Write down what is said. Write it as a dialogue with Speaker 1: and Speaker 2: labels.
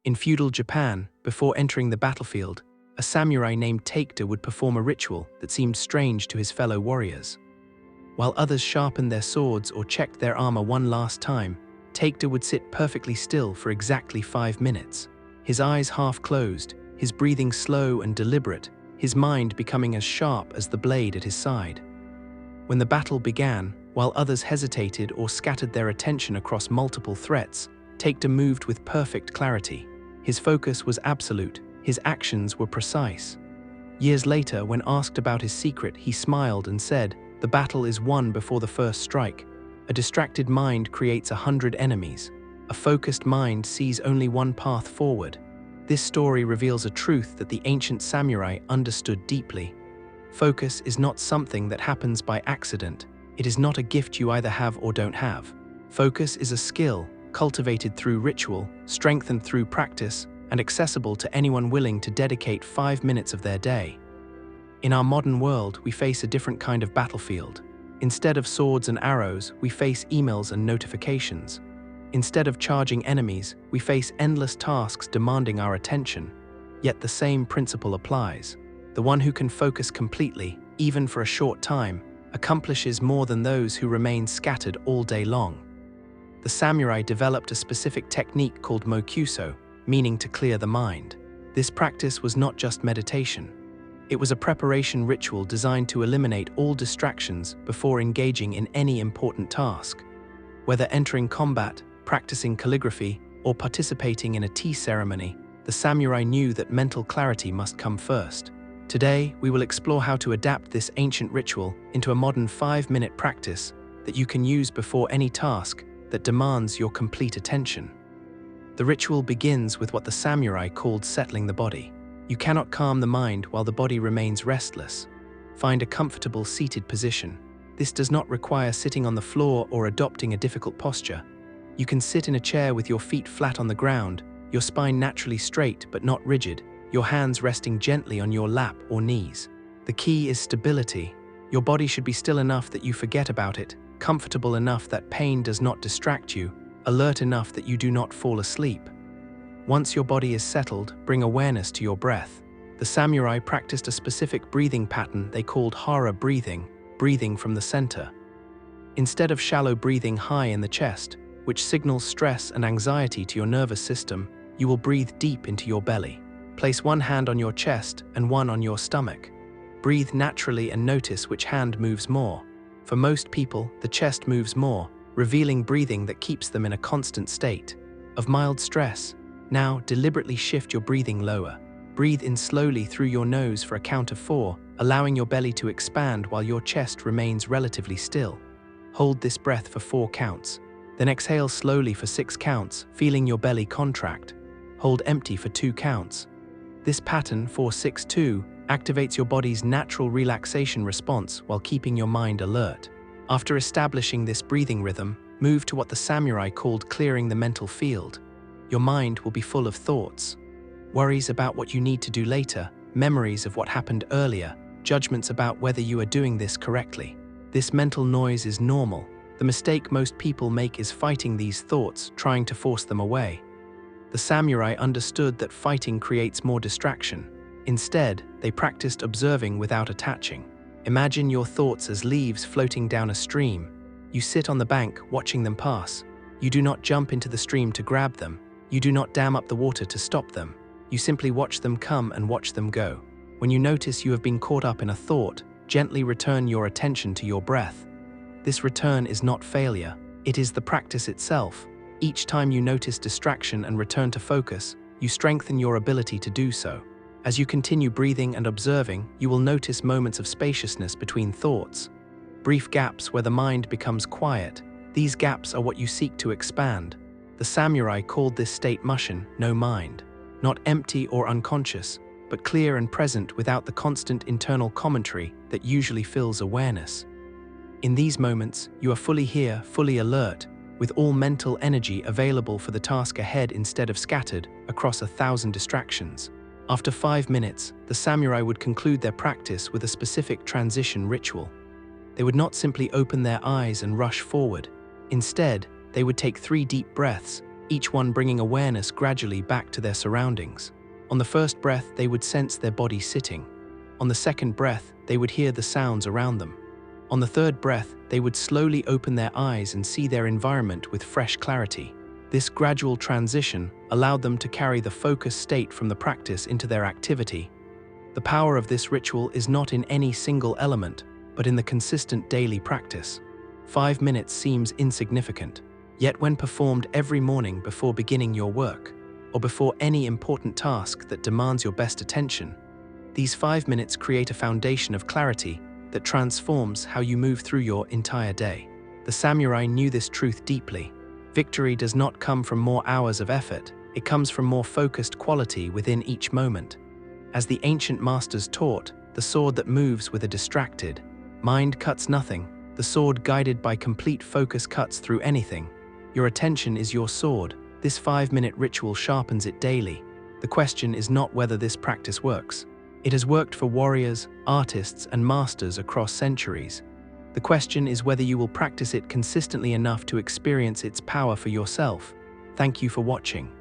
Speaker 1: In feudal Japan, before entering the battlefield, a samurai named Takeda would perform a ritual that seemed strange to his fellow warriors. While others sharpened their swords or checked their armor one last time, Takeda would sit perfectly still for exactly 5 minutes. His eyes half closed, his breathing slow and deliberate, his mind becoming as sharp as the blade at his side. When the battle began, while others hesitated or scattered their attention across multiple threats, Takeda moved with perfect clarity. His focus was absolute, his actions were precise. Years later, when asked about his secret, he smiled and said, "The battle is won before the first strike. A distracted mind creates 100 enemies. A focused mind sees only one path forward." This story reveals a truth that the ancient samurai understood deeply. Focus is not something that happens by accident. It is not a gift you either have or don't have. Focus is a skill, cultivated through ritual, strengthened through practice, and accessible to anyone willing to dedicate 5 minutes of their day. In our modern world, we face a different kind of battlefield. Instead of swords and arrows, we face emails and notifications. Instead of charging enemies, we face endless tasks demanding our attention. Yet the same principle applies. The one who can focus completely, even for a short time, accomplishes more than those who remain scattered all day long. The samurai developed a specific technique called Mokuso, meaning to clear the mind. This practice was not just meditation. It was a preparation ritual designed to eliminate all distractions before engaging in any important task. Whether entering combat, practicing calligraphy, or participating in a tea ceremony, the samurai knew that mental clarity must come first. Today, we will explore how to adapt this ancient ritual into a modern 5-minute practice that you can use before any task that demands your complete attention. The ritual begins with what the samurai called settling the body. You cannot calm the mind while the body remains restless. Find a comfortable seated position. This does not require sitting on the floor or adopting a difficult posture. You can sit in a chair with your feet flat on the ground, your spine naturally straight but not rigid, your hands resting gently on your lap or knees. The key is stability. Your body should be still enough that you forget about it, comfortable enough that pain does not distract you, alert enough that you do not fall asleep. Once your body is settled, bring awareness to your breath. The samurai practiced a specific breathing pattern they called Hara breathing, breathing from the center. Instead of shallow breathing high in the chest, which signals stress and anxiety to your nervous system, you will breathe deep into your belly. Place one hand on your chest and one on your stomach. Breathe naturally and notice which hand moves more. For most people, the chest moves more, revealing breathing that keeps them in a constant state of mild stress. Now, deliberately shift your breathing lower. Breathe in slowly through your nose for a count of 4, allowing your belly to expand while your chest remains relatively still. Hold this breath for 4 counts. Then exhale slowly for 6 counts, feeling your belly contract. Hold empty for 2 counts. This pattern, 4-6-2, activates your body's natural relaxation response while keeping your mind alert. After establishing this breathing rhythm, move to what the samurai called clearing the mental field. Your mind will be full of thoughts. Worries about what you need to do later, memories of what happened earlier, judgments about whether you are doing this correctly. This mental noise is normal. The mistake most people make is fighting these thoughts, trying to force them away. The samurai understood that fighting creates more distraction. Instead, they practiced observing without attaching. Imagine your thoughts as leaves floating down a stream. You sit on the bank, watching them pass. You do not jump into the stream to grab them. You do not dam up the water to stop them. You simply watch them come and watch them go. When you notice you have been caught up in a thought, gently return your attention to your breath. This return is not failure. It is the practice itself. Each time you notice distraction and return to focus, you strengthen your ability to do so. As you continue breathing and observing, you will notice moments of spaciousness between thoughts. Brief gaps where the mind becomes quiet. These gaps are what you seek to expand. The samurai called this state Mushin, no mind. Not empty or unconscious, but clear and present without the constant internal commentary that usually fills awareness. In these moments, you are fully here, fully alert, with all mental energy available for the task ahead instead of scattered across 1,000 distractions. After 5 minutes, the samurai would conclude their practice with a specific transition ritual. They would not simply open their eyes and rush forward. Instead, they would take 3 deep breaths, each one bringing awareness gradually back to their surroundings. On the first breath, they would sense their body sitting. On the second breath, they would hear the sounds around them. On the third breath, they would slowly open their eyes and see their environment with fresh clarity. This gradual transition allowed them to carry the focused state from the practice into their activity. The power of this ritual is not in any single element, but in the consistent daily practice. 5 minutes seems insignificant, yet when performed every morning before beginning your work, or before any important task that demands your best attention, these 5 minutes create a foundation of clarity that transforms how you move through your entire day. The samurai knew this truth deeply. Victory does not come from more hours of effort, it comes from more focused quality within each moment. As the ancient masters taught, the sword that moves with a distracted mind cuts nothing. The sword guided by complete focus cuts through anything. Your attention is your sword. This 5-minute ritual sharpens it daily. The question is not whether this practice works. It has worked for warriors, artists, and masters across centuries. The question is whether you will practice it consistently enough to experience its power for yourself. Thank you for watching.